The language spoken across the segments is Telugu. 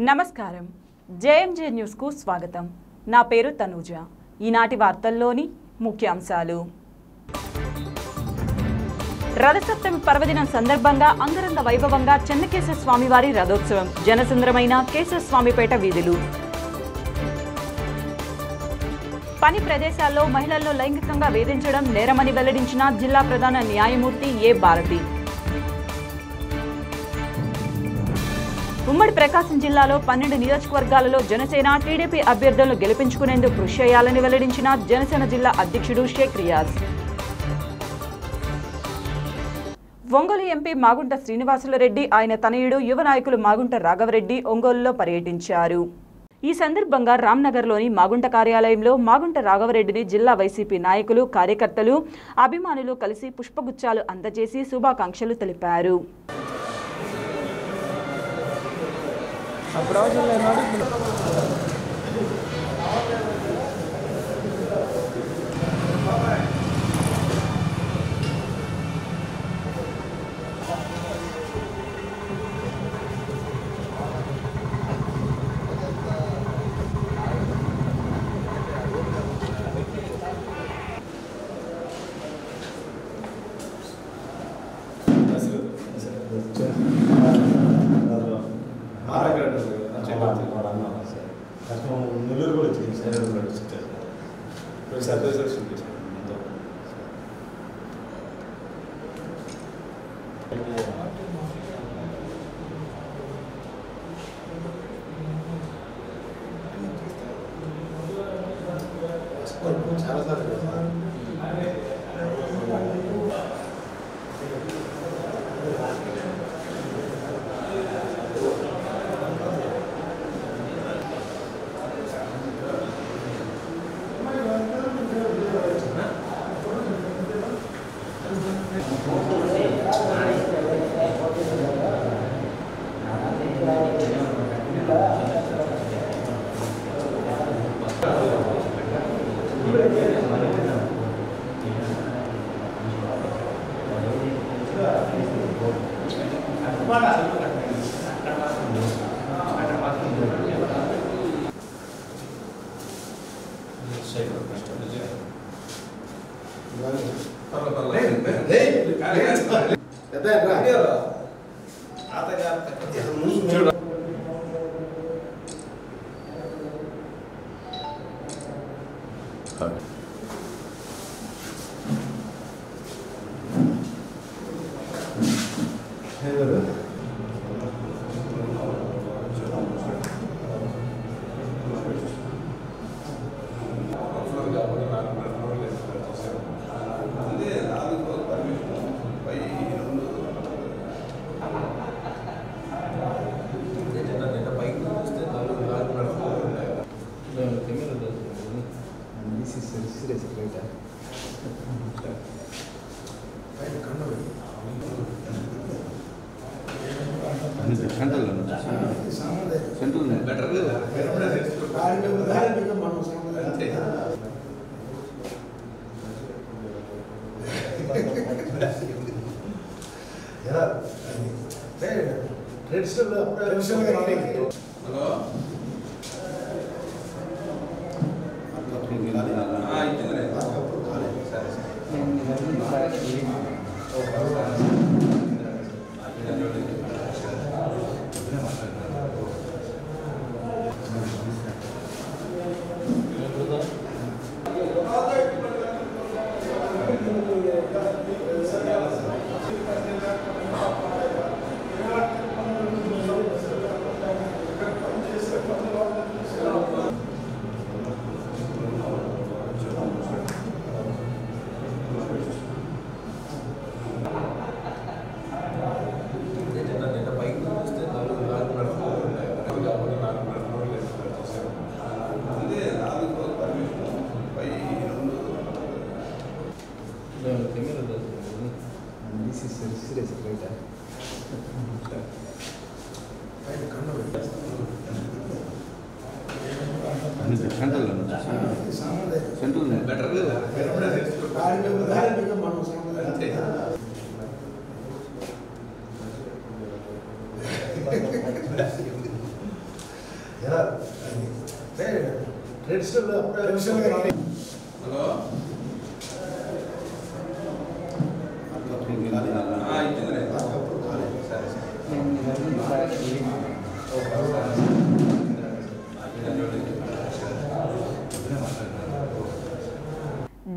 నమస్కారం జేఎంజే న్యూస్ కు స్వాగతం నా పేరు తనూజ ఈనాటి వార్తల్లోని ముఖ్యాంశాలు రథసప్తమి పర్వదినం సందర్భంగా అంగరంగ వైభవంగా చెన్నకేశవ స్వామివారి రథోత్సవం జనసంద్రమైన కేశవస్వామిపేట వీధులు పని ప్రదేశాల్లో మహిళలను లైంగికంగా వేధించడం నేరమని వెల్లడించిన జిల్లా ప్రధాన న్యాయమూర్తి ఏ భారతి ఉమ్మడి ప్రకాశం జిల్లాలో 12 నియోజకవర్గాలలో జనసేన టీడీపీ అభ్యర్థులను గెలిపించుకునేందుకు కృషి చేయాలని వెల్లడించిన జనసేన జిల్లా అధ్యక్షుడు షేక్ రియాజ్ ఒంగోలు ఎంపీ మాగుంట శ్రీనివాసులరెడ్డి ఆయన తనయుడు యువ నాయకులు మాగుంట రాఘవరెడ్డి ఒంగోలులో పర్యటించారు ఈ సందర్భంగా రామ్నగర్లోని మాగుంట కార్యాలయంలో మాగుంట రాఘవరెడ్డిని జిల్లా వైసీపీ నాయకులు కార్యకర్తలు అభిమానులు కలిసి పుష్పగుచ్చాలు అందజేసి శుభాకాంక్షలు తెలిపారు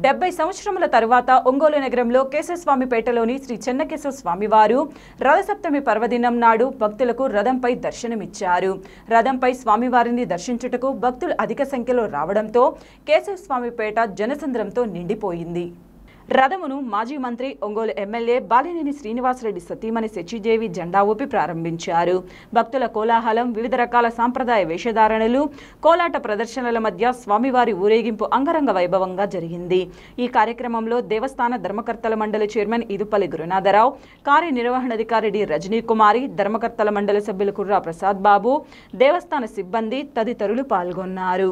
డెబ్బై సంవత్సరముల తరువాత ఒంగోలు నగరంలో కేశవస్వామిపేటలోని శ్రీ చెన్నకేశవ స్వామివారు రథసప్తమి పర్వదినం నాడు భక్తులకు రథంపై దర్శనమిచ్చారు. రథంపై స్వామివారిని దర్శించుటకు భక్తులు అధిక సంఖ్యలో రావడంతో కేశవస్వామిపేట జనసంద్రంతో నిండిపోయింది. రథమును మాజీ మంత్రి ఒంగోలు ఎమ్మెల్యే బాలినేని శ్రీనివాసరెడ్డి సతీమణి శచిదేవి జెండా ఊపి ప్రారంభించారు. భక్తుల కోలాహలం, వివిధ రకాల సాంప్రదాయ వేషధారణలు, కోలాట ప్రదర్శనల మధ్య స్వామివారి ఊరేగింపు అంగరంగ వైభవంగా జరిగింది. ఈ కార్యక్రమంలో దేవస్థాన ధర్మకర్తల మండలి చైర్మన్ ఇదుపల్లి గురునాథరావు, కార్యనిర్వహణాధికారి డి రజనీకుమారి, ధర్మకర్తల మండలి సభ్యులు కుర్రా ప్రసాద్ బాబు, దేవస్థాన సిబ్బంది తదితరులు పాల్గొన్నారు.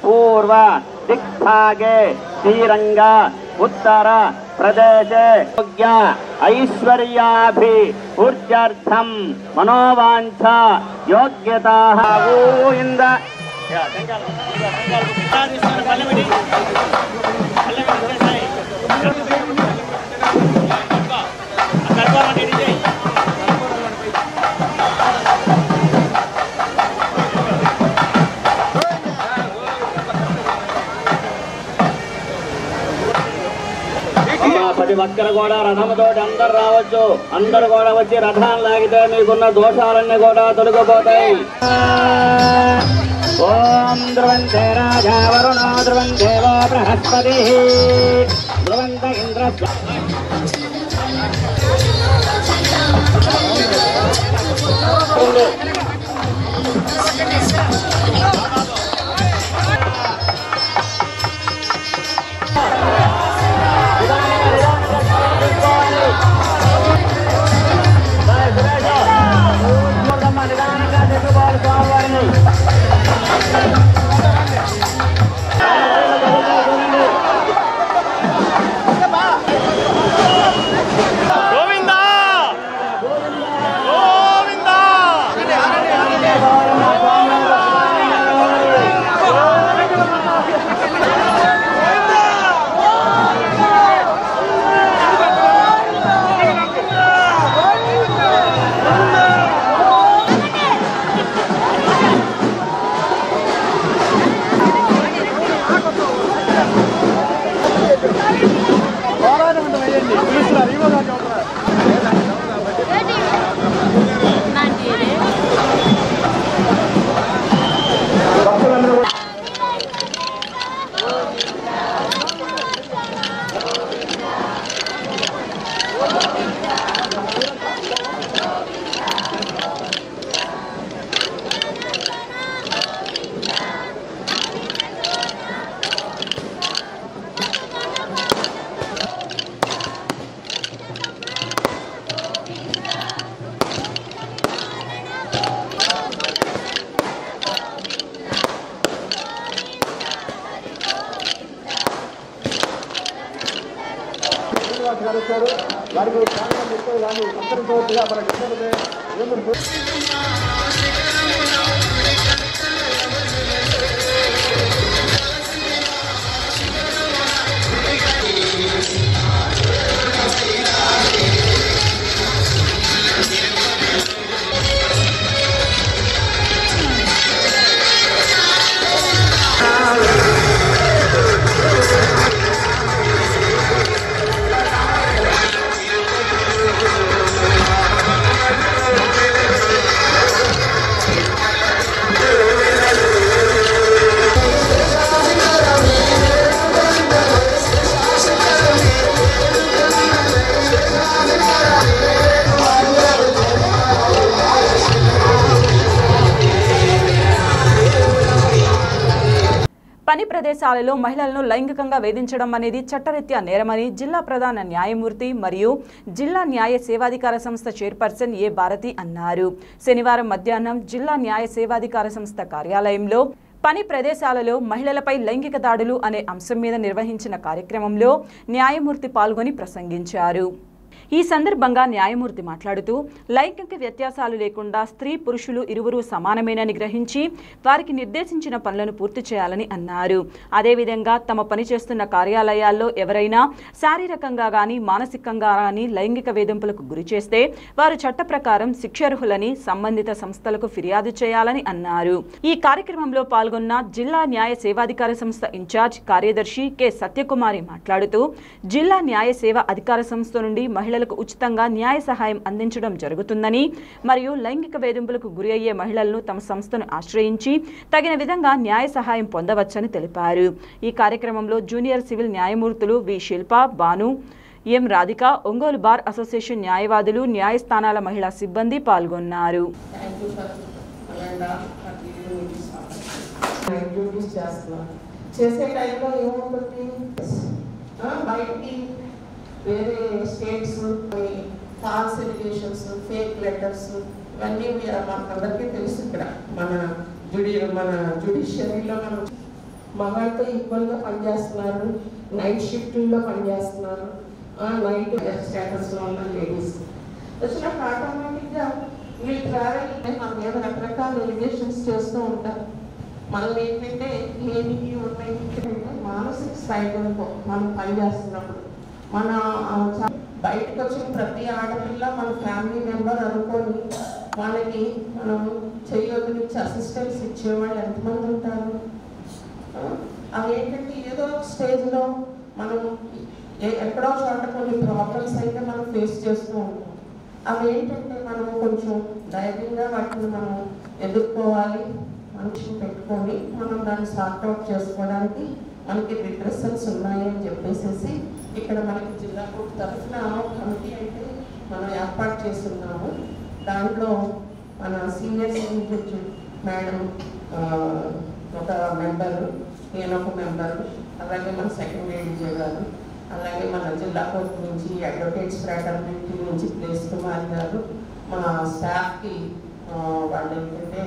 पूर्व दिक्भागे श्रीरंग उत्तर प्रदेशे ऐश्वर्याभिवृद्ध्यर्थं मनोवांछा योग्यताः गोविंद ప్రతి ఒక్కరు కూడా రథముతో అందరు రావచ్చు. అందరు కూడా వచ్చి రథాన్ని లాగితే మీకున్న దోషాలన్నీ కూడా తొలగిపోతాయి. ఓం ధ్రువంతే రాజా వరుణో ధ్రువందేవో బృహస్పతి ధ్రువంత ఇంద్ర శ్రీనివాస్ గారు వచ్చారు. వారికి ప్రాంతం ఎక్కువ కానీ సంతరించవచ్చుగా మన పని ప్రదేశాలలో మహిళలను లైంగికంగా వేధించడం అనేది చట్టరీత్యా నేరమని జిల్లా ప్రధాన న్యాయమూర్తి మరియు జిల్లా న్యాయ సేవాధికార సంస్థ చైర్పర్సన్ ఏ భారతి అన్నారు. శనివారం మధ్యాహ్నం జిల్లా న్యాయ సేవాధికార సంస్థ కార్యాలయంలో పని ప్రదేశాలలో మహిళలపై లైంగిక దాడులు అనే అంశం మీద నిర్వహించిన కార్యక్రమంలో న్యాయమూర్తి పాల్గొని ప్రసంగించారు. ఈ సందర్భంగా న్యాయమూర్తి మాట్లాడుతూ లైంగిక వ్యత్యాసాలు లేకుండా స్త్రీ పురుషులు ఇరువురు సమానమేనని గ్రహించి వారికి నిర్దేశించిన పనులను పూర్తి చేయాలని అన్నారు. అదేవిధంగా తమ పనిచేస్తున్న కార్యాలయాల్లో ఎవరైనా శారీరకంగా గానీ మానసికంగా గానీ లైంగిక వేధింపులకు గురి చేస్తే వారు చట్ట ప్రకారం శిక్షార్హులని సంబంధిత సంస్థలకు ఫిర్యాదు చేయాలని అన్నారు. ఈ కార్యక్రమంలో పాల్గొన్న జిల్లా న్యాయ సేవాధికార సంస్థ ఇన్ఛార్జ్ కార్యదర్శి కె సత్యకుమారి మాట్లాడుతూ జిల్లా న్యాయ సేవ అధికార సంస్థ నుండి మహిళలకు ఉచితంగా న్యాయ సహాయం అందించడం జరుగుతుందని మరియు లైంగిక వేధింపులకు గురి అయ్యే మహిళలను తమ సంస్థను ఆశ్రయించి తగిన విధంగా న్యాయ సహాయం పొందవచ్చని తెలిపారు. ఈ కార్యక్రమంలో జూనియర్ సివిల్ న్యాయమూర్తులు వి శిల్ప, భాను, ఎం రాధిక, ఒంగోలు బార్ అసోసియేషన్ న్యాయవాదులు, న్యాయస్థానాల మహిళా సిబ్బంది పాల్గొన్నారు. వేరే states false allegations, fake letters ఇవన్నీ మనకందరికీ తెలుసు. ఇక్కడ మన జ్యుడిషియరీలో మనం మగాళ్ళతో ఈక్వల్గా పనిచేస్తున్నారు, నైట్ షిఫ్ట్లో పనిచేస్తున్నారు, నైట్ స్టేటస్లో ఉన్న లేడీస్ వచ్చినప్పుడు ఆటోమేటిక్గా వీళ్ళు ట్రావెల్ మన మీద రకరకాల ఎలిగేషన్స్ చేస్తూ ఉంటారు. మనం ఏంటంటే ఏమిటి ఉన్నాయి మానసిక స్థాయిలో మనం పనిచేస్తున్నప్పుడు మన బయటకు వచ్చిన ప్రతి ఆడపిల్ల మన ఫ్యామిలీ మెంబర్ అనుకొని వాళ్ళకి మనం చేయొద్దునిచ్చి అసిస్టెన్స్ ఇచ్చేవాళ్ళు ఎంతమంది ఉంటారు. అవి ఏంటంటే ఏదో ఒక స్టేజ్లో మనం ఎక్కడో చోట కొన్ని ప్రాబ్లమ్స్ అయితే మనం ఫేస్ చేస్తూ ఉంటాం. అవి ఏంటంటే మనం కొంచెం ధైర్యంగా వాటిని మనం ఎదుర్కోవాలి, మనిషిని పెట్టుకొని మనం దాన్ని సార్ట్అవుట్ చేసుకోవడానికి మనకి రిప్రెషన్స్ ఉన్నాయని చెప్పేసి ఇక్కడ మనకి జిల్లా కోర్టు తరఫున కమిటీ అయితే మనం ఏర్పాటు చేస్తున్నాము. దాంట్లో మన సీనియర్ సివిల్ జడ్జి మేడం ఒక మెంబరు, నేను ఒక మెంబరు, అలాగే మన సెకండరీ డీజే గారు, అలాగే మన జిల్లా కోర్టు నుంచి అడ్వకేట్స్ ఫ్రాటర్నిటీ నుంచి ప్లేస్ కుమార్ గారు, మా స్టాఫ్కి వాళ్ళు ఏంటంటే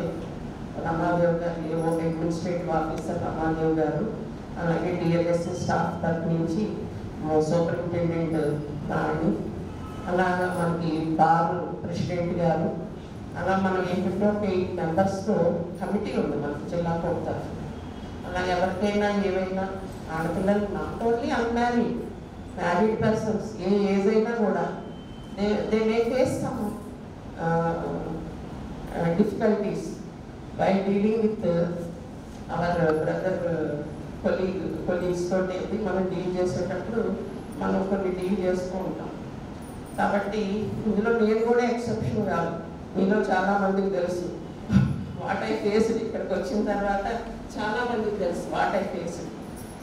రమాదేవ్ గారు, ఏవో అడ్మినిస్ట్రేటివ్ ఆఫీసర్ రమాదేవ్ గారు, అలాగే డిఎల్ఎస్ స్టాఫ్ తరఫు నుంచి సూపరింటెండెంట్ రాణి, అలాగా మనకి బార్ ప్రెసిడెంట్ గారు, అలా మనం ఏంటంటే ఒక 8 మెంబర్స్తో కమిటీ ఉంది మనకి జిల్లా కోర్టు తరఫున. అలా ఎవరికైనా ఏవైనా ఆడపిల్లలు not only unmarried, married persons A age అయినా కూడా they may face some difficulties by dealing with our brother colleagues తోటి మనం డీల్ చేసేటప్పుడు మనం కొన్ని డీల్ చేస్తూ ఉంటాం. కాబట్టి ఇందులో నేను కూడా ఎక్సెప్షన్ కాదు, మీలో చాలామందికి తెలుసు వాట్ ఐ ఫేస్. ఇక్కడికి వచ్చిన తర్వాత చాలామందికి తెలుసు వాట్ ఐ ఫేస్.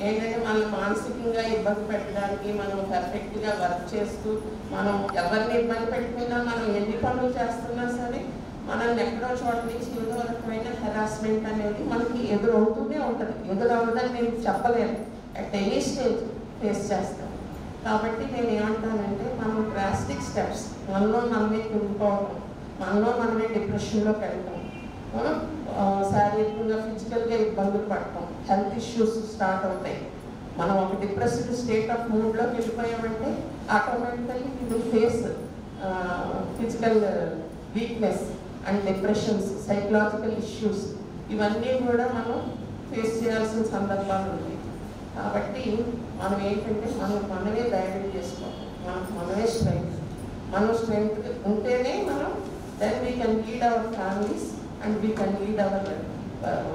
ఏంటంటే మనం మానసికంగా ఇబ్బంది పెట్టడానికి మనం పర్ఫెక్ట్గా వర్క్ చేస్తూ మనం ఎవరిని ఇబ్బంది పెట్టకుండా మనం ఎన్ని పనులు చేస్తున్నా సరే మనల్ని ఎక్కడో చోట నుంచి ఏదో రకమైన హెరాస్మెంట్ అనేది మనకి ఎదురవుతూనే ఉంటుంది. ఎదురవుతుందని నేను చెప్పలేను, అట్ ఎనీ స్టేజ్ ఫేస్ చేస్తాం. కాబట్టి నేను ఏమంటానంటే మనం డ్రాస్టిక్ స్టెప్స్, మనలో మనమే కుంగిపోవడం, మనలో మనమే డిప్రెషన్లోకి వెళ్తాం, శారీరకంగా ఫిజికల్గా ఇబ్బందులు పడటం, హెల్త్ ఇష్యూస్ స్టార్ట్ అవుతాయి. మనం ఒక డిప్రెస్డ్ స్టేట్ ఆఫ్ మూడ్లోకి వెళ్ళిపోయామంటే automatically you will face physical weakness and depressions, psychological issues ఇవన్నీ కూడా మనం ఫేస్ చేయాల్సిన సందర్భాలు ఉన్నాయి. కాబట్టి మనం ఏంటంటే మనమే డైరెక్ట్ చేసుకోవాలి, మనమే స్ట్రెంగ్త్ ఉంటేనే మనం then we can lead our families and we can lead our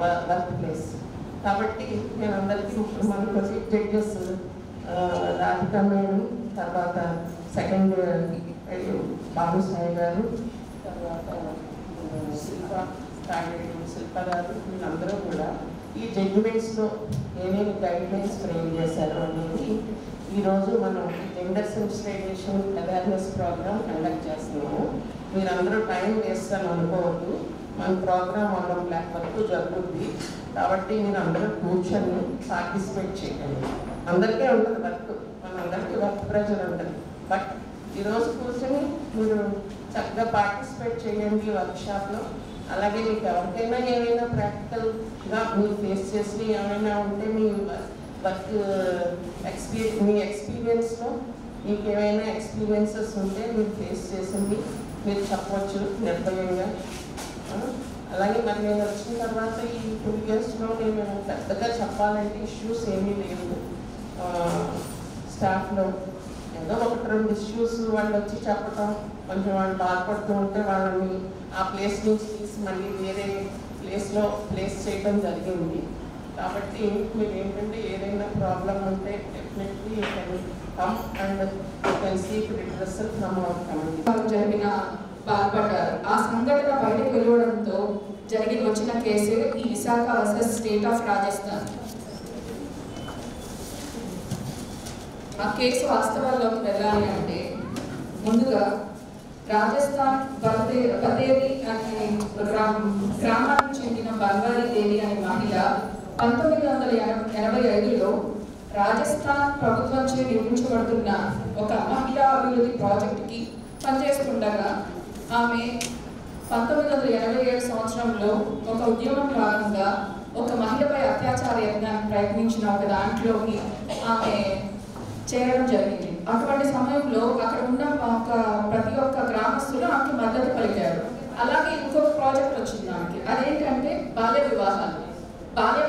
workplace. కాబట్టి నేను అందరికీ మనకు జడ్జెస్ రాధిక మేడం, తర్వాత సెకండ్ బాబు సాయి గారు, తర్వాత శిల్ప గారు, వీళ్ళందరూ కూడా ఈ జడ్జిమెంట్స్లో ఏమేమి గైడ్లైన్స్ ఫ్రేమ్ చేశారు అనేది ఈరోజు మనం gender sensitisation awareness programme conduct చేస్తున్నాము. మీరందరూ టైం వేస్తాను అనుకోవద్దు, మన ప్రోగ్రామ్ 1 వరకు జరుగుతుంది. కాబట్టి మీరు అందరూ కూర్చొని పార్టిసిపేట్ చేయండి. అందరికీ ఉంటుంది వర్క్, మనందరికీ వర్క్ ప్రెషర్ ఉంటుంది, బట్ ఈరోజు కూర్చొని మీరు చక్కగా పార్టిసిపేట్ చేయండి వర్క్షాప్లో. అలాగే మీకు ఎవరికైనా ఏమైనా ప్రాక్టికల్గా మీరు ఫేస్ చేసి ఏమైనా ఉంటే మీ వర్క్ మీ ఎక్స్పీరియన్స్లో మీకు ఏమైనా ఎక్స్పీరియన్సెస్ ఉంటే మీరు ఫేస్ చేసింది మీరు చెప్పవచ్చు నిర్భయంగా. అలాగే మరి నేను వచ్చిన తర్వాత ఈ 2 yearsలో నేను పెద్దగా చెప్పాలంటే ఇష్యూస్ ఏమీ లేవు. స్టాఫ్లో ఏదో 1-2 ఇష్యూస్ వాళ్ళు వచ్చి చెప్పటం, కొంచెం వాళ్ళు బాధపడుతూ ఉంటే వాళ్ళని ఆ ప్లేస్ నుంచి తీసి మళ్ళీ వేరే ప్లేస్లో ప్లేస్ చేయడం జరిగింది. కాబట్టి మీరు ఏంటంటే ఏదైనా ప్రాబ్లం ఉంటే definitely you can come and you can seek redressal from our committee. జరిగిన బాధపడ్డారు. ఆ సంఘటన బయటకు వెలువడంతో వచ్చిన కేసు ఈ Visakha versus state of Rajasthan. ఆ కేసు వాస్తవాల్లోకి వెళ్ళాలి అంటే ముందుగా రాజస్థాన్ బదేవి అనే గ్రామానికి చెందిన బంగారీ దేవి అనే మహిళ 1985లో రాజస్థాన్ ప్రభుత్వంచే నిర్మించబడుతున్న ఒక మహిళా అభివృద్ధి ప్రాజెక్టుకి పనిచేస్తుండగా ఆమె 1987 సంవత్సరంలో ఒక ఉద్యమం భాగంగా ఒక మహిళపై అత్యాచార యత్నానికి ప్రయత్నించిన ఒక దాంట్లోకి ఆమె చేరడం జరిగింది. అటువంటి సమయంలో అక్కడ ఉన్న ప్రతి ఒక్క గ్రామస్తులు ఆమెకు మద్దతు పలికారు. అలాగే ఇంకొక ప్రాజెక్ట్ వచ్చింది ఆమెకి, అదేంటంటే బాల్య వివాహాలు. బాల్య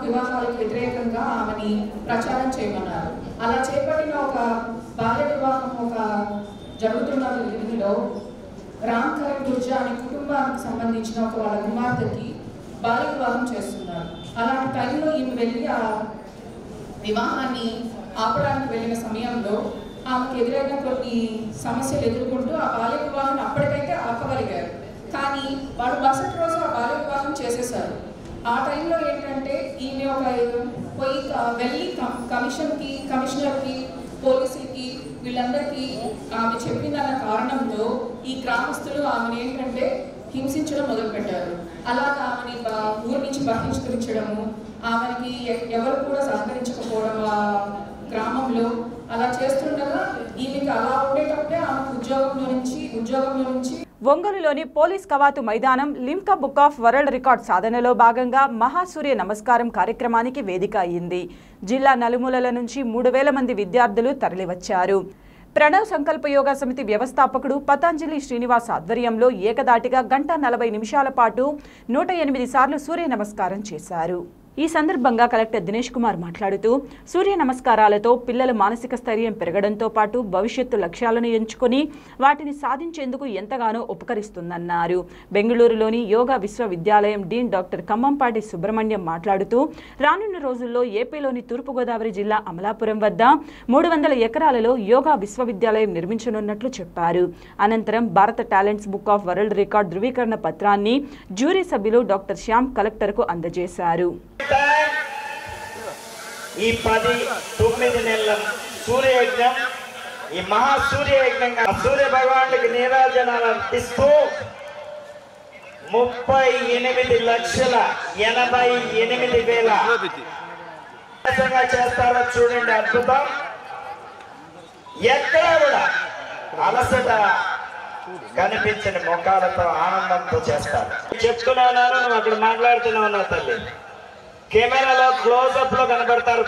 వివాహాలకు వ్యతిరేకంగా ఆమెని ప్రచారం చేయమన్నారు. అలా చేపట్టిన ఒక బాల్య వివాహం ఒక జరుగుతున్న విధిలో రామ్ కరణ్ గుర్జా అనే కుటుంబానికి సంబంధించిన వాళ్ళ కుమార్తెకి బాల్య వివాహం చేస్తున్నారు. అలాంటి టైంలో ఈమె వెళ్ళి ఆ వివాహాన్ని ఆపడానికి వెళ్ళిన సమయంలో ఆమెకు ఎదురైన కొన్ని సమస్యలు ఎదుర్కొంటూ ఆ బాల్య వివాహాన్ని అప్పటికైతే ఆపగలిగారు. కానీ వాడు మరుసటి రోజు ఆ బాల్య వివాహం చేసేశారు. ఆ టైంలో ఏంటంటే ఈమె పోయి వెళ్ళి కమిషనర్కి, పోలీసులకి వీళ్ళందరికీ ఆమె చెప్పిందన్న కారణంతో ఈ గ్రామస్తులు ఆమెను ఏంటంటే హింసించడం మొదలుపెట్టారు. అలాగా ఆమెని ఊరి నుంచి బహిష్కరించడము, ఆమెకి ఎవరు కూడా సహకరించకపోవడం ఆ గ్రామంలో అలా చేస్తుండగా ఈమెకి అలా ఉండేటప్పుడే ఆమెకు ఉద్యోగంలో నుంచి ఒంగోలులోని పోలీస్ కవాతు మైదానం Limca book of world record సాధనలో భాగంగా మహాసూర్య నమస్కారం కార్యక్రమానికి వేదిక అయింది. జిల్లా నలుమూలల నుంచి 3000 మంది విద్యార్థులు తరలివచ్చారు. ప్రణవ్ సంకల్ప యోగా సమితి వ్యవస్థాపకుడు పతంజలి శ్రీనివాస్ ఆధ్వర్యంలో ఏకదాటిగా 1:40 నిమిషాల పాటు 108 సార్లు సూర్య నమస్కారం చేశారు. ఈ సందర్భంగా కలెక్టర్ దినేష్ కుమార్ మాట్లాడుతూ సూర్య నమస్కారాలతో పిల్లల మానసిక స్థైర్యం పెరగడంతో పాటు భవిష్యత్తు లక్ష్యాలను ఎంచుకొని వాటిని సాధించేందుకు ఎంతగానో ఉపకరిస్తుందన్నారు. బెంగళూరులోని యోగా విశ్వవిద్యాలయం డీన్ డాక్టర్ ఖమ్మంపాటి సుబ్రహ్మణ్యం మాట్లాడుతూ రానున్న రోజుల్లో ఏపీలోని తూర్పుగోదావరి జిల్లా అమలాపురం వద్ద 300 ఎకరాలలో యోగా విశ్వవిద్యాలయం నిర్మించనున్నట్లు చెప్పారు. అనంతరం భారత talents book of world record ధృవీకరణ పత్రాన్ని జ్యూరీ సభ్యులు డాక్టర్ శ్యామ్ కలెక్టర్కు అందజేశారు. ఈ 10-9 నెలల సూర్యయజ్ఞం, ఈ మహాసూర్యయజ్ఞంగా సూర్య భగవానుడికి నీరాజనాలు అర్పిస్తూ 38,88,000 చేస్తారో చూడండి, అద్భుతం. ఎక్కడ కూడా అలసట కనిపించని ముఖాలతో ఆనందంతో చేస్తారు. చెప్తున్నాను, నువ్వు అక్కడ మాట్లాడుతున్నావు నా తల్లి, కెమెరాలో క్లోజ్అప్ లో కనబడతారు.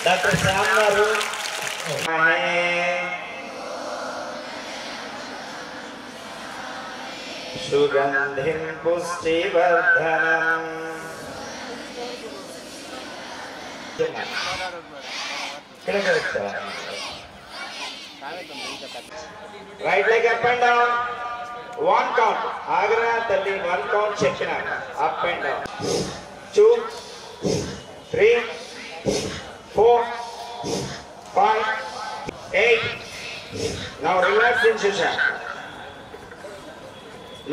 డాక్టర్ శ్యామ్ గారు సుగంధిం పుష్టివర్ధనం right leg up and down 1 count ఆగ్రా తల్లి 1 count చెప్పిన up and down 2 3 4 5 8 now relax in Shushan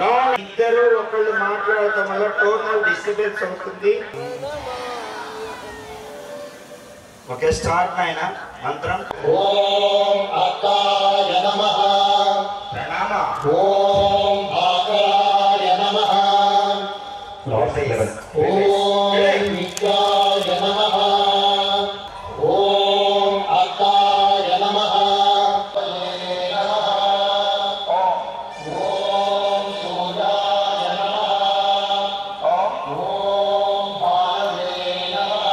no ఇద్దరు ఒకళ్ళు మాట్లాడటం వల్ల టోనల్ డిస్టర్బెన్స్ అవుతుంది ఓకే స్టార్ట్ నాయనా మంత్రం ఓం అకాయ నమః ప్రణామ ఓం భాగరాయ నమః ఓం విద్యాయ నమః ఓం అకాయ నమః ఓం సూర్యాయ నమః ఓం భారవే నమః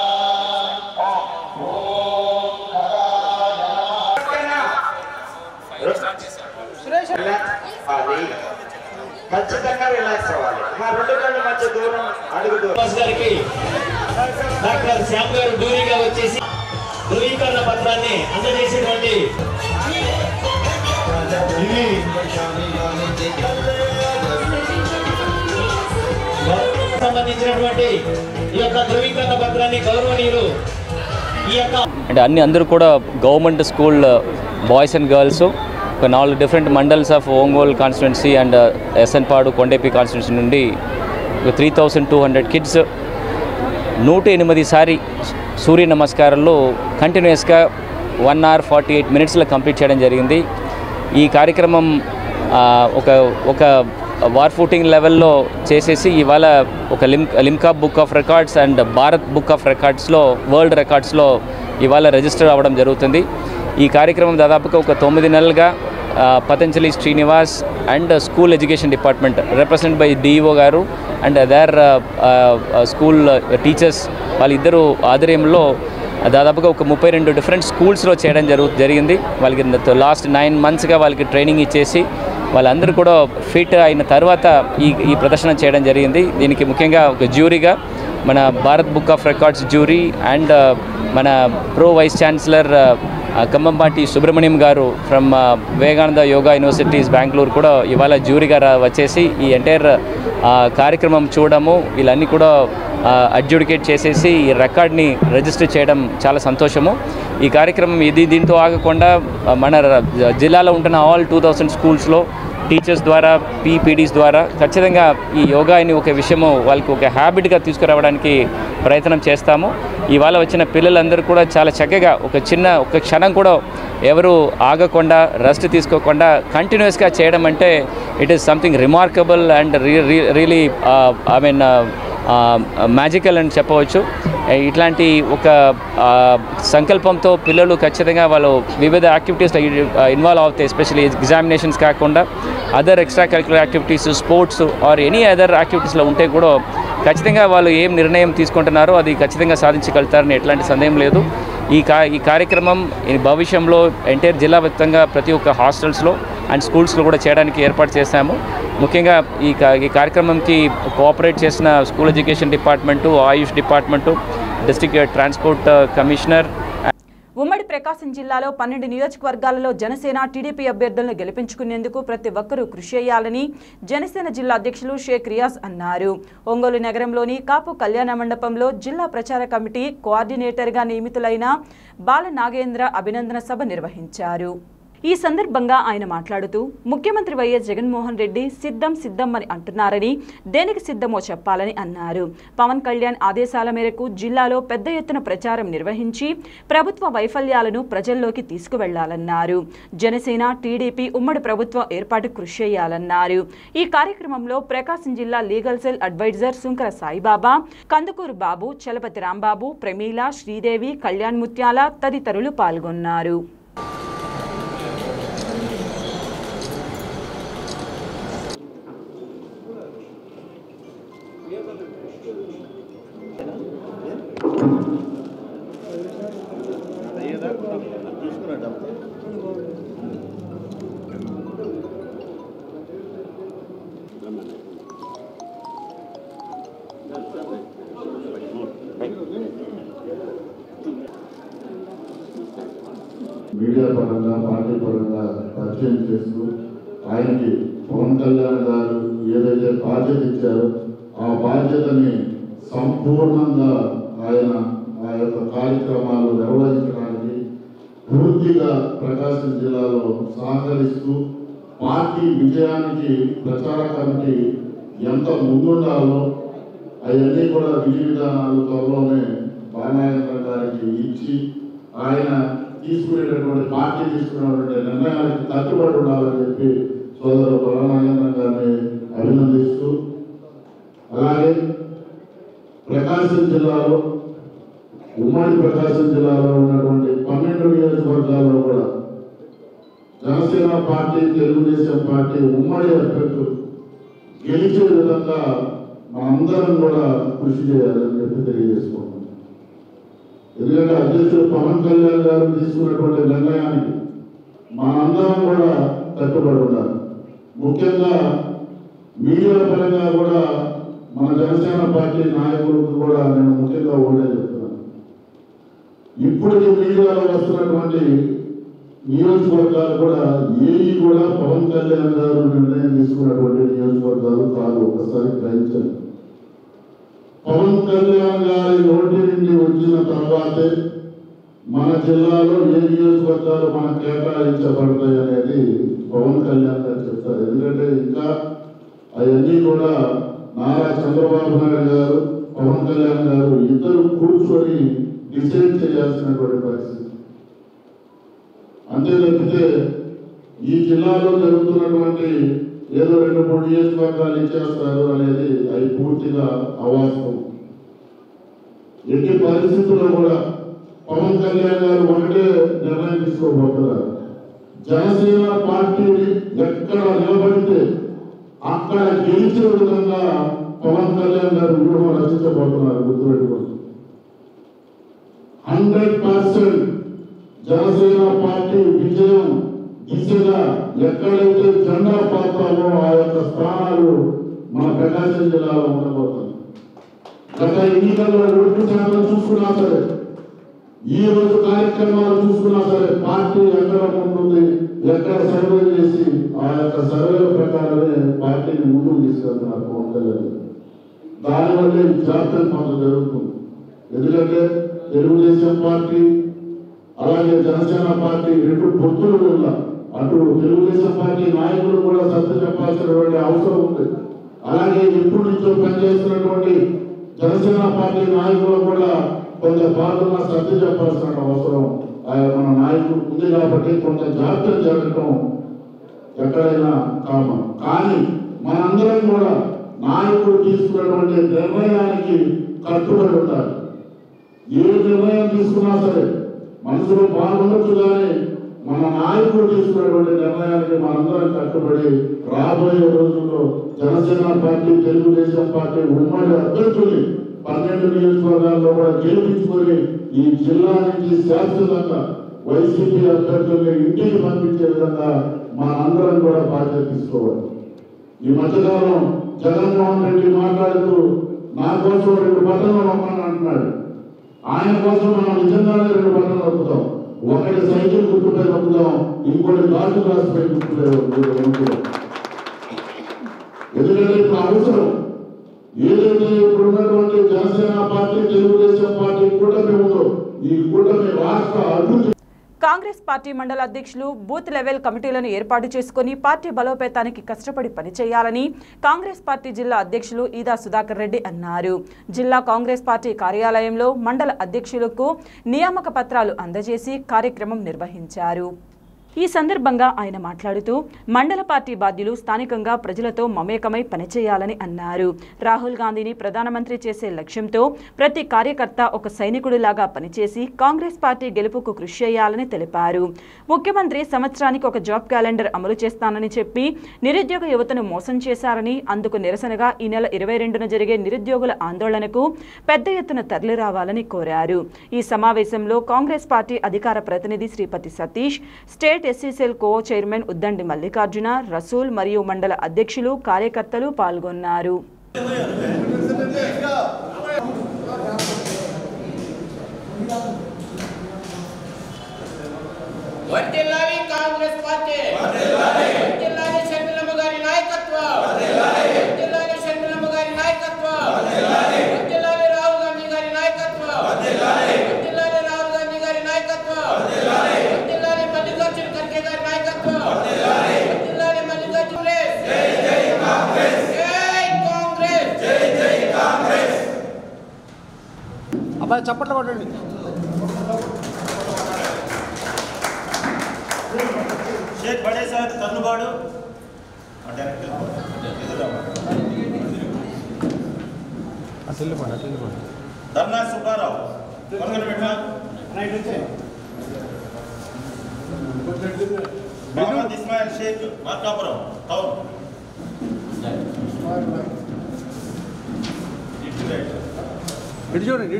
ఓం ఖగాయ నమః ఖచ్చితంగా రిలాక్స్ అవ్వాలి మా రెండు కళ్ళ మధ్య దూరం అడుగు దూరం గారికి డాక్టర్ శ్యామ్ గారు డ్యూరీగా వచ్చేసి ధృవీకరణ పత్రాన్ని అందజేసినటువంటి సంబంధించినటువంటి ఈ యొక్క ధృవీకరణ పత్రాన్ని గౌరవనీయులు ఈ యొక్క అంటే అందరూ కూడా government school boys and girls ఒక 4 different mandals of Ongole constituency and ఎస్ఎన్పాడు Kondepi constituency నుండి 3200 కిడ్స్ 108 సారి సూర్య నమస్కారాలు కంటిన్యూస్గా 1 hour 48 minutesలో కంప్లీట్ చేయడం జరిగింది. ఈ కార్యక్రమం ఒక వార్ ఫూటింగ్ లెవెల్లో చేసేసి ఇవాళ ఒక Limca book of records and Bharat book of రికార్డ్స్లో వరల్డ్ రికార్డ్స్లో ఇవాళ రిజిస్టర్ అవ్వడం జరుగుతుంది. ఈ కార్యక్రమం దాదాపుగా ఒక 9 నెలలుగా Patanjali Srinivas and school education department represent by DEO గారు అండ్ అదర్ స్కూల్ టీచర్స్ వాళ్ళిద్దరూ ఆధ్వర్యంలో దాదాపుగా ఒక 32 డిఫరెంట్ స్కూల్స్లో చేయడం జరిగింది. వాళ్ళకి లాస్ట్ 9 monthsగా వాళ్ళకి ట్రైనింగ్ ఇచ్చేసి వాళ్ళందరూ కూడా ఫిట్ అయిన తర్వాత ఈ ప్రదర్శన చేయడం జరిగింది. దీనికి ముఖ్యంగా ఒక జ్యూరీగా మన Bharat book of records jury and మన వైస్ ఛాన్సలర్ కంబంపాటి సుబ్రహ్మణ్యం గారు ఫ్రమ్ వివేకానంద యోగా యూనివర్సిటీస్ బెంగళూరు కూడా ఇవాళ జ్యూరీగా వచ్చేసి ఈ ఎంటైర్ కార్యక్రమం చూడము వీళ్ళన్నీ కూడా అడ్జుడికేట్ చేసేసి ఈ రికార్డ్ని రిజిస్టర్ చేయడం చాలా సంతోషము. ఈ కార్యక్రమం దీంతో ఆగకుండా మన జిల్లాలో ఉంటున్న ఆల్ 2000 స్కూల్స్లో టీచర్స్ ద్వారా పీపీడీస్ ద్వారా ఖచ్చితంగా ఈ యోగాని ఒక విషయము వాళ్ళకి ఒక హ్యాబిట్గా తీసుకురావడానికి ప్రయత్నం చేస్తాము. ఇవాళ వచ్చిన పిల్లలందరూ కూడా చాలా చక్కగా ఒక క్షణం కూడా ఎవరు ఆగకుండా రెస్ట్ తీసుకోకుండా కంటిన్యూస్గా చేయడం అంటే it is something remarkable and really I mean magical అని చెప్పవచ్చు. ఇట్లాంటి ఒక సంకల్పంతో పిల్లలు ఖచ్చితంగా వాళ్ళు వివిధ యాక్టివిటీస్లో ఇన్వాల్వ్ అవుతాయి. ఎస్పెషల్లీ ఎగ్జామినేషన్స్ కాకుండా other extra curricular activities sports or any other యాక్టివిటీస్లో ఉంటే కూడా ఖచ్చితంగా వాళ్ళు ఏం నిర్ణయం తీసుకుంటున్నారో అది ఖచ్చితంగా సాధించగలుగుతారని ఎట్లాంటి సందేహం లేదు. ఈ కార్యక్రమం భవిష్యంలో ఎంటైర్ జిల్లా వ్యాప్తంగా ప్రతి ఒక్క హాస్టల్స్లో అండ్ స్కూల్స్లో కూడా చేయడానికి ఏర్పాటు చేశాము. ముఖ్యంగా ఈ కార్యక్రమంకి కోఆపరేట్ చేసిన స్కూల్ ఎడ్యుకేషన్ డిపార్ట్మెంటు, ఆయుష్ డిపార్ట్మెంటు, డిస్ట్రిక్ట్ ట్రాన్స్పోర్ట్ కమిషనర్. ఉమ్మడి ప్రకాశం జిల్లాలో 12 నియోజకవర్గాలలో జనసేన టీడీపీ అభ్యర్థులను గెలిపించుకునేందుకు ప్రతి ఒక్కరూ కృషి చేయాలని జనసేన జిల్లా అధ్యక్షులు షేక్ రియాజ్ అన్నారు. ఒంగోలు నగరంలోని కాపు కళ్యాణ మండపంలో జిల్లా ప్రచార కమిటీ కోఆర్డినేటర్గా నియమితులైన బాల నాగేంద్ర అభినందన సభ నిర్వహించారు. ఈ సందర్భంగా ఆయన మాట్లాడుతూ ముఖ్యమంత్రి వైఎస్ జగన్మోహన్ రెడ్డి సిద్ధం అని అంటున్నారని దేనికి సిద్ధమో చెప్పాలని అన్నారు. పవన్ కళ్యాణ్ ఆదేశాల మేరకు జిల్లాలో పెద్ద ఎత్తున ప్రచారం నిర్వహించి ప్రభుత్వ వైఫల్యాలను ప్రజల్లోకి తీసుకువెళ్లాలన్నారు. జనసేన టీడీపీ ఉమ్మడి ప్రభుత్వం ఏర్పాటు కృషి చేయాలన్నారు. ఈ కార్యక్రమంలో ప్రకాశం జిల్లా legal cell advisor Sunkara Saibaba, Kandukuru Babu, Chalapathi Rambabu, Pramila, Sridevi, Kalyan Muthyala తదితరులు పాల్గొన్నారు. మీడియా పరంగా పార్టీ పరంగా పరిచయం చేస్తూ ఆయనకి పవన్ కళ్యాణ్ గారు ఏదైతే బాధ్యత ఇచ్చారో ఆ బాధ్యతని సంపూర్ణంగా ఆయన ఆ యొక్క కార్యక్రమాలు నిర్వహించడానికి పూర్తిగా ప్రకాశం జిల్లాలో సహకరిస్తూ పార్టీ విజయానికి ప్రచార కమిటీ ఎంత ముందుండాలో అవన్నీ కూడా విధి విధానాలు త్వరలోనే బాలనారాయణ గారికి ఇచ్చి ఆయన తీసుకునేటటువంటి పార్టీ తీసుకునేటువంటి నిర్ణయానికి కట్టుబడి ఉండాలని చెప్పి సోదరు బాలనారాయణ గారిని అభినందిస్తూ, అలాగే ప్రకాశం జిల్లాలో ఉమ్మడి ప్రకాశం జిల్లాలో ఉన్నటువంటి 12 నియోజకవర్గాల్లో కూడా జనసేన పార్టీ తెలుగుదేశం పార్టీ ఉమ్మడి అభ్యర్థులు గెలిచే విధంగా మనందరం కూడా కృషి చేయాలని చెప్పి తెలియజేసుకుంటున్నాం. ఎందుకంటే అధ్యక్షుడు పవన్ కళ్యాణ్ గారు తీసుకున్నటువంటి నిర్ణయానికి మనందరం కూడా కట్టుబడి ఉండాలి. ముఖ్యంగా మీడియా పరంగా కూడా మన జనసేన పార్టీ నాయకులకు కూడా నేను ముఖ్యంగా ఒకటే చెప్తున్నాను. ఇప్పటికీ మీడియాలో వస్తున్నటువంటి నియోజకవర్గాలు కూడా ఏవి కూడా పవన్ కళ్యాణ్ గారు నిర్ణయం తీసుకున్నటువంటి నియోజకవర్గాలు కాదు. ఒకసారి గ్రహించండి. పవన్ కళ్యాణ్ గారి నోటి నుండి వచ్చిన తర్వాతే మన జిల్లాలో ఏ నియోజకవర్గాలు మనకు కేటాయించబడతాయి అనేది పవన్ కళ్యాణ్ గారు చెప్తారు. ఎందుకంటే ఇంకా అవన్నీ కూడా నారా చంద్రబాబు నాయుడు గారు పవన్ కళ్యాణ్ గారు ఇద్దరు కూర్చొని డిసైడ్ చేయాల్సినటువంటి పరిస్థితి. అంతే తప్పితే ఈ జిల్లాలో జరుగుతున్నటువంటి ఏదో 2-3 నియోజకవర్గాలు ఇచ్చేస్తారు అనేది అది పూర్తిగా అవాస్తవం. ఎట్టి పరిస్థితుల్లో కూడా పవన్ కళ్యాణ్ గారు ఒకటే నిర్ణయం తీసుకోబోతున్నారు. జనసేన పార్టీని ఎక్కడ నిలబడితే అక్కడ గెలిచే విధంగా పవన్ కళ్యాణ్ గారు వ్యూహం రచించబోతున్నారు. గుర్తుపెట్టుకోండి. 100% జనసేన పార్టీ విజయం దిశగా ఎక్కడైతే జెండా పాతామో ఆ యొక్క స్థానాలు మన ప్రకాశం జిల్లాలో ఉండబోతుంది. గత ఎన్నికల్లో ఓటు శాతం చూసుకున్నా సరే, ఈ రోజు కార్యక్రమాలు చూసుకున్నా సరే, పార్టీ ఎక్కడ ఉంటుంది, ఎక్కడ సర్వే చేసి ఆ యొక్క సర్వే ప్రకారమే పార్టీని ముందుకు తీసుకెళ్తున్నారు పవన్ కళ్యాణ్. దానివల్లే ఈ జాప్యం కొంత జరుగుతుంది. ఎందుకంటే తెలుగుదేశం పార్టీ అలాగే జనసేన పార్టీ 2 పొత్తుల వల్ల అటు తెలుగుదేశం పార్టీ నాయకులు కూడా సత్య చెప్పాల్సినటువంటి అవసరం ఉంది. అలాగే ఎప్పుడు నుంచో పనిచేస్తున్నటువంటి జనసేన పార్టీ నాయకులు కూడా కొంత పాల్గొన్న సత్య చెప్పాల్సిన అవసరం మన నాయకుడు ఉంది. కాబట్టి కొంత జాప్యం జరగటం ఎక్కడైనా కామన్. కానీ మనందరం కూడా నాయకుడు తీసుకున్నటువంటి నిర్ణయానికి కట్టుబడి ఉండాలి. ఏ నిర్ణయం తీసుకున్నా సరే మనసులో బాగుండొచ్చు, కానీ మన నాయకుడు తీసుకున్నటువంటి నిర్ణయానికి మనందరం కట్టుబడి రాబోయే రోజుల్లో జనసేన పార్టీ తెలుగుదేశం పార్టీ ఉమ్మడి అభ్యర్థుల్ని 12 నియోజకవర్గాల్లో కూడా గెలిపించుకొని ఈ జిల్లా నుంచి శాశ్వతంగా వైసీపీ అభ్యర్థుల్ని ఇంటికి పంపించే విధంగా మనందరం కూడా బాధ్యత తీసుకోవాలి. ఈ మధ్యకాలం జగన్మోహన్ రెడ్డి మాట్లాడుతూ నా కోసం 2 బటన్లు నొక్కని అంటున్నాడు. ఆయన కోసం మనం నిజంగానే 2 బటన్లు నొక్కుతాం. ఒకటి సైకిల్ గుర్తుపై నొక్కుతాం, ఇంకోటి ఘాటు గ్లాసుపై గుర్తుపై నొక్కుతాం. ఎందుకంటే ఇప్పుడు అవసరం ఏదైతే ఇప్పుడు ఉన్నటువంటి జనసేన పార్టీ తెలుగుదేశం పార్టీ కూటమి ఉందో ఈ కూటమి రాష్ట్ర అభివృద్ధి. కాంగ్రెస్ పార్టీ మండల అధ్యక్షులు బూత్ లెవెల్ కమిటీలను ఏర్పాటు చేసుకుని పార్టీ బలోపేతానికి కష్టపడి పనిచేయాలని కాంగ్రెస్ పార్టీ జిల్లా అధ్యక్షులు ఈదా సుధాకర్ రెడ్డి అన్నారు. జిల్లా కాంగ్రెస్ పార్టీ కార్యాలయంలో మండల అధ్యక్షులకు నియామక పత్రాలు అందజేసి కార్యక్రమం నిర్వహించారు. ఈ సందర్భంగా ఆయన మాట్లాడుతూ మండల పార్టీ బాధ్యులు స్థానికంగా ప్రజలతో మమేకమై పనిచేయాలని అన్నారు. రాహుల్ గాంధీని ప్రధానమంత్రి చేసే లక్ష్యంతో ప్రతి కార్యకర్త ఒక సైనికుడిలాగా పనిచేసి కాంగ్రెస్ పార్టీ గెలుపుకు కృషి చేయాలని తెలిపారు. ముఖ్యమంత్రి సంవత్సరానికి ఒక జాబ్ క్యాలెండర్ అమలు చేస్తానని చెప్పి నిరుద్యోగ యువతను మోసం చేశారని, అందుకు నిరసనగా ఈ నెల 22న జరిగే నిరుద్యోగుల ఆందోళనకు పెద్ద ఎత్తున తరలిరావాలని కోరారు. ఈ సమావేశంలో కాంగ్రెస్ పార్టీ అధికార ప్రతినిధి Sripathi Satish, state SC cell co chairman Uddandi Mallikarjuna, Rasool మరియు మండల అధ్యక్షులు, కార్యకర్తలు పాల్గొన్నారు. వర్ధిల్లాలి కాంగ్రెస్ పార్టీ, వర్ధిల్లాలి షర్మిలమ్మ గారి నాయకత్వం, వర్ధిల్లాలి షర్మిలమ్మ గారి నాయకత్వం, వర్ధిల్లాలి రాహుల్ గాంధీ గారి నాయకత్వం, వర్ధిల్లాలి రాహుల్ గాంధీ గారి నాయకత్వం, వర్ధిల్లాలి మల్లికార్జున ఖర్గే గారి నాయకత్వం, వర్ధిల్లాలి మల్లికార్జున. జై జై కాంగ్రెస్, జై కాంగ్రెస్, జై జై కాంగ్రెస్. అబ్బాయి చప్పట్లు కొట్టండి. शेख बड़े साहब तन्नुबाड़ू धर्ना सुब्बाराव मोहम्मद इस्माइल शेख मार्कापुरम टाउन ఇటు చూడండి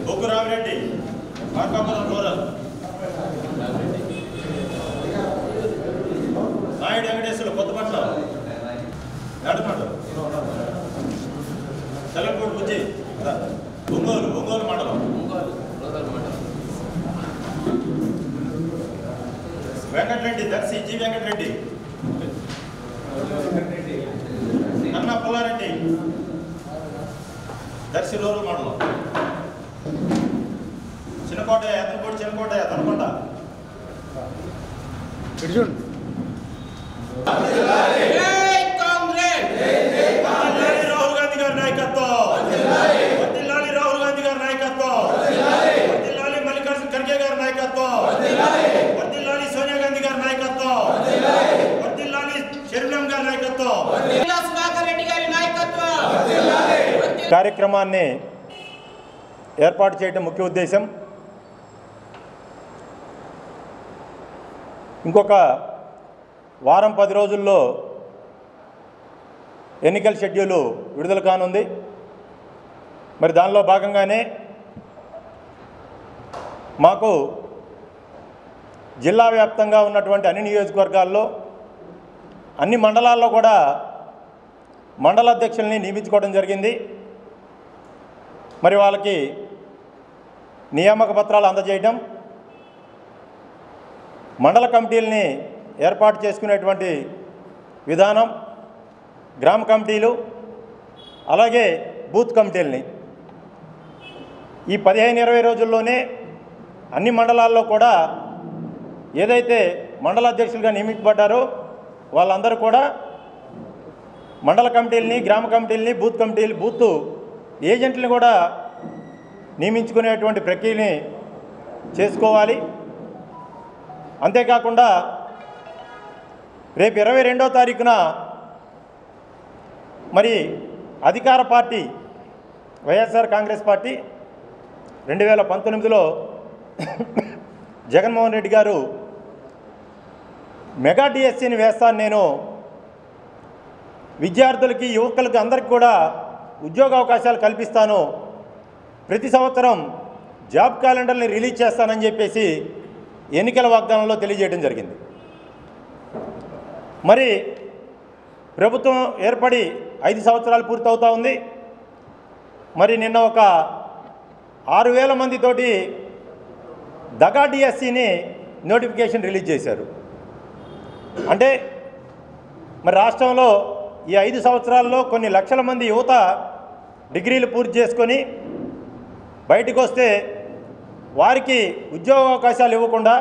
బొగ్గు రామిరెడ్డి మార్కాపురం రూరల్, నాయుడు వెంకటేశ్వర కొత్తపట్ల నడుమడు, తెలంగాణ బుజ్జి ఒంగోలు మండలం, వెంకటరెడ్డి దర్శి జి వెంకటరెడ్డి, అన్న పుల్లారెడ్డి దర్శి రూరల్ మండలం, చిన్నకోట ఎత్తనకోట చిన్నకోట తనకొండ. రాహుల్ గాంధీ గారి నాయకత్వం, వర్ధిల్లాలి రాహుల్ గాంధీ గారి నాయకత్వం, వర్ధిల్లాలి మల్లికార్జున ఖర్గే గారి నాయకత్వం, వర్ధిల్లాలి సోనియా గాంధీ గారి నాయకత్వం, వర్ధిల్లాలి షర్మిలమ్మ గారి నాయకత్వం. సుధాకర్ రెడ్డి గారి నాయకత్వం. కార్యక్రమాన్ని ఏర్పాటు చేయడం ముఖ్య ఉద్దేశం. ఇంకొక వారం 10 రోజుల్లో ఎన్నికల షెడ్యూలు విడుదల కానుంది. మరి దానిలో భాగంగానే మాకు జిల్లా వ్యాప్తంగా ఉన్నటువంటి అన్ని నియోజకవర్గాల్లో అన్ని మండలాల్లో కూడా మండల అధ్యక్షుల్ని నియమించుకోవడం జరిగింది. మరి వాళ్ళకి నియామక పత్రాలు అందజేయడం, మండల కమిటీలని ఏర్పాటు చేసుకునేటువంటి విధానం, గ్రామ కమిటీలు, అలాగే బూత్ కమిటీలని ఈ 15-20 రోజుల్లోనే అన్ని మండలాల్లో కూడా ఏదైతే మండల అధ్యక్షులుగా నియమించబడ్డారో వాళ్ళందరూ కూడా మండల కమిటీలని, గ్రామ కమిటీలని, బూత్ ఏజెంట్లని కూడా నియమించుకునేటువంటి ప్రక్రియని చేసుకోవాలి. అంతేకాకుండా రేపు 22వ తారీఖున మరి అధికార పార్టీ వైఎస్ఆర్ కాంగ్రెస్ పార్టీ 2019లో జగన్మోహన్ రెడ్డి గారు మెగా డిఎస్సీని వేస్తాను, నేను విద్యార్థులకి, యువకులకి అందరికీ కూడా ఉద్యోగ అవకాశాలు కల్పిస్తాను, ప్రతి సంవత్సరం జాబ్ క్యాలెండర్ని రిలీజ్ చేస్తానని చెప్పేసి ఎన్నికల వాగ్దానంలో తెలియజేయడం జరిగింది. మరి ప్రభుత్వం ఏర్పడి 5 సంవత్సరాలు పూర్తవుతూ ఉంది. మరి నిన్న ఒక 6,000 మందితోటి దగా డిఎస్సిని నోటిఫికేషన్ రిలీజ్ చేశారు. అంటే మరి రాష్ట్రంలో ఈ 5 సంవత్సరాల్లో కొన్ని లక్షల మంది యువత డిగ్రీలు పూర్తి చేసుకొని బయటకు వస్తే వారికి ఉద్యోగ అవకాశాలు ఇవ్వకుండా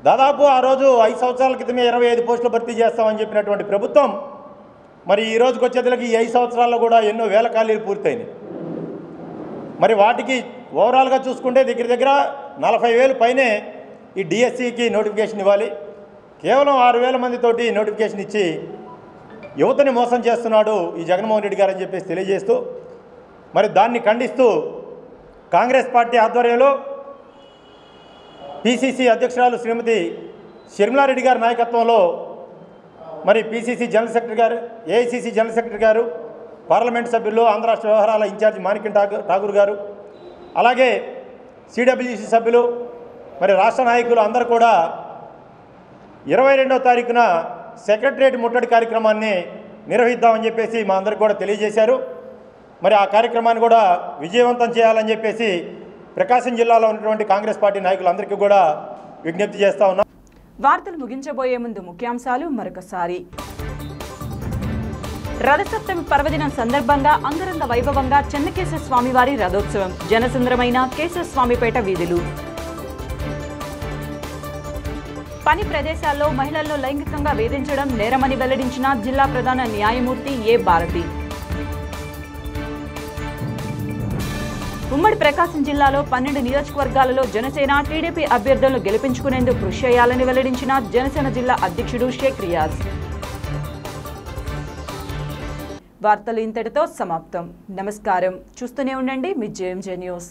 దాదాపు ఆ రోజు 5 సంవత్సరాల క్రితమే 25 పోస్టులు భర్తీ చేస్తామని చెప్పినటువంటి ప్రభుత్వం మరి ఈ రోజుకి వచ్చేదిలకి ఈ 5 సంవత్సరాల్లో కూడా ఎన్నో వేల ఖాళీలు పూర్తయినాయి. మరి వాటికి ఓవరాల్గా చూసుకుంటే దగ్గర 40,000 పైనే ఈ డిఎస్సికి నోటిఫికేషన్ ఇవ్వాలి. కేవలం 6,000 మందితోటి నోటిఫికేషన్ ఇచ్చి యువతని మోసం చేస్తున్నాడు ఈ జగన్మోహన్ రెడ్డి గారు అని చెప్పేసి తెలియజేస్తూ, మరి దాన్ని ఖండిస్తూ కాంగ్రెస్ పార్టీ ఆధ్వర్యంలో పిసిసి అధ్యక్షురాలు శ్రీమతి షర్మిలారెడ్డి గారి నాయకత్వంలో మరి పిసిసి జనరల్ సెక్రటరీ గారు, ఏఐసిసి జనరల్ సెక్రటరీ గారు, పార్లమెంట్ సభ్యులు, ఆంధ్ర రాష్ట్ర వ్యవహారాల ఇన్ఛార్జ్ మాణిక్యం ఠాగూర్ గారు, అలాగే సిడబ్ల్యూసి సభ్యులు, మరి రాష్ట్ర నాయకులు అందరూ కూడా 22వ తారీఖున సెక్రటరియట్ ముట్టడి కార్యక్రమాన్ని నిర్వహిద్దామని చెప్పేసి మా అందరికి కూడా తెలియజేశారు. మరి ఆ కార్యక్రమాన్ని కూడా విజయవంతం చేయాలని చెప్పేసి ప్రకాశం జిల్లాలో ఉన్నటువంటి కాంగ్రెస్ పార్టీ నాయకులందరికీ కూడా విజ్ఞప్తి చేస్తా ఉన్నాం. వార్తలు ముగించబోయే ముందు ముఖ్యాంశాలు మరొకసారి. రథసప్తమి పర్వదినం సందర్భంగా అంగరంగ వైభవంగా చెన్నకేశవ స్వామివారి రథోత్సవం, జనసుందరమైన కేశవస్వామిపేట వీధులు. పని ప్రదేశాల్లో మహిళలను లైంగికంగా వేధించడం నేరమని వెల్లడించిన జిల్లా ప్రధాన న్యాయమూర్తి ఏ భారతి. ఉమ్మడి ప్రకాశం జిల్లాలో 12 నియోజకవర్గాలలో జనసేన టీడీపీ అభ్యర్థులను గెలిపించుకునేందుకు కృషి చేయాలని వెల్లడించిన జనసేన జిల్లా అధ్యక్షుడు షేక్ రియాజ్. వార్తలు ఇంతటితో సమాప్తం. నమస్కారం. చూస్తూనే ఉండండి మీ జేఎంజే న్యూస్.